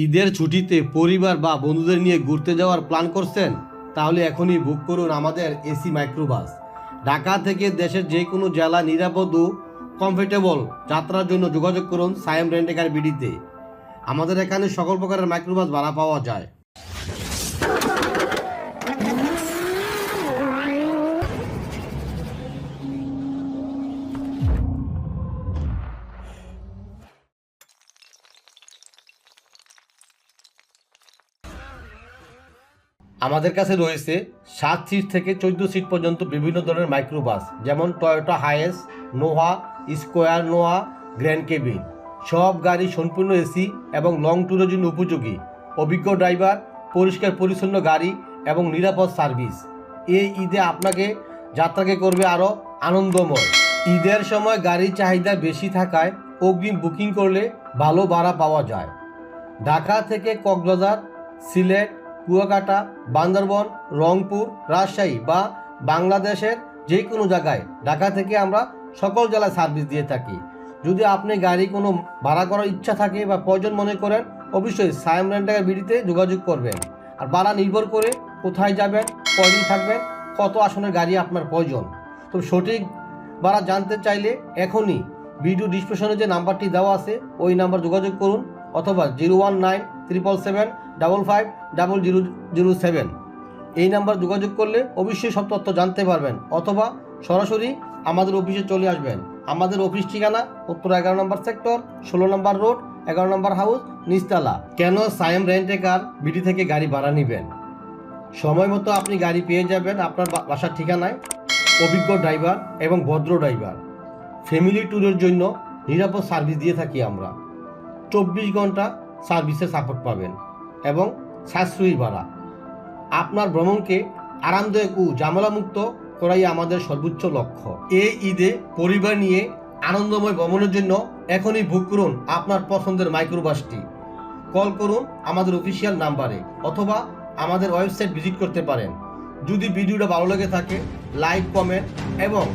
ঈদের ছুটিতে পরিবার বা বন্ধুদের নিয়ে ঘুরতে যাওয়ার প্ল্যান করছেন? তাহলে এখনই বুক করুন আমাদের এসি মাইক্রোবাস। ঢাকা থেকে দেশের যে কোনো জেলা নিরাপদ ও কমফোর্টেবল যাত্রার জন্য যোগাযোগ করুন সায়েম রেন্ট এ কার বিডিতে। আমাদের এখানে সকল প্রকারের মাইক্রোবাস ভাড়া পাওয়া যায়। আমাদের কাছে রয়েছে 7 সিট থেকে 14 সিট পর্যন্ত বিভিন্ন ধরনের মাইক্রোবাস, যেমন Toyota highest, Noha, square Noha, grand cabin. সব গাড়ি সম্পূর্ণ এসি এবং লং ট্যুরের জন্য উপযোগী। অভিজ্ঞ ড্রাইভার, পরিষ্কার পরিচ্ছন্ন গাড়ি এবং নিরাপদ সার্ভিস এই ঈদে আপনাকে যাত্রাকে করবে আরও আনন্দময়। ঈদের সময় গাড়ির চাহিদা বেশি থাকায় অগ্রিম বুকিং করলে ভালো ভাড়া পাওয়া যায়। ঢাকা থেকে কক্সবাজার, সিলেট, কুয়াকাটা, বান্দরবন, রংপুর, রাজশাহী বা বাংলাদেশের যে কোনো জায়গায় ঢাকা থেকে আমরা সকল জেলায় সার্ভিস দিয়ে থাকি। যদি আপনি গাড়ি কোনো ভাড়া করার ইচ্ছা থাকে বা প্রয়োজন মনে করেন, অবশ্যই সায়েম রেন্ট এ কার বিডিতে যোগাযোগ করবেন। আর ভাড়া নির্ভর করে কোথায় যাবেন, কয়দিন থাকবেন, কত আসনের গাড়ি আপনার প্রয়োজন। তো সঠিক ভাড়া জানতে চাইলে এখনই ভিডিও ডিসক্রিপশনে যে নাম্বারটি দেওয়া আছে ওই নাম্বার যোগাযোগ করুন, অথবা 01977750007 এই নাম্বার যোগাযোগ করলে অবশ্যই সব তথ্য জানতে পারবেন, অথবা সরাসরি আমাদের অফিসে চলে আসবেন। আমাদের অফিস ঠিকানা উত্তর 11 নম্বর সেক্টর, 16 নম্বর রোড, 11 নম্বর হাউস, নিচতলা। কেন সায়েম রেন্ট এ কার বিডি থেকে গাড়ি ভাড়া নেবেন? সময় মতো আপনি গাড়ি পেয়ে যাবেন আপনার বাসার ঠিকানায়। অভিজ্ঞ ড্রাইভার এবং ভদ্র ড্রাইভার, ফ্যামিলি ট্যুরের জন্য নিরাপদ সার্ভিস দিয়ে থাকি আমরা। 24 ঘন্টা সার্ভিসের সাপোর্ট পাবেন এবং সাশ্রয়ী ভাড়া। আপনার ভ্রমণকে আরামদায়ক ও ঝামেলামুক্ত করাই আমাদের সর্বোচ্চ লক্ষ্য। এই ঈদে পরিবার নিয়ে আনন্দময় ভ্রমণের জন্য এখনই বুক করুন আপনার পছন্দের মাইক্রোবাসটি। কল করুন আমাদের অফিসিয়াল নাম্বারে, অথবা আমাদের ওয়েবসাইট ভিজিট করতে পারেন। যদি ভিডিওটা ভালো লেগে থাকে, লাইক, কমেন্ট এবং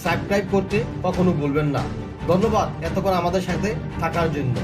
সাবস্ক্রাইব করতে কখনো ভুলবেন না। ধন্যবাদ এতক্ষণ আমাদের সাথে থাকার জন্য।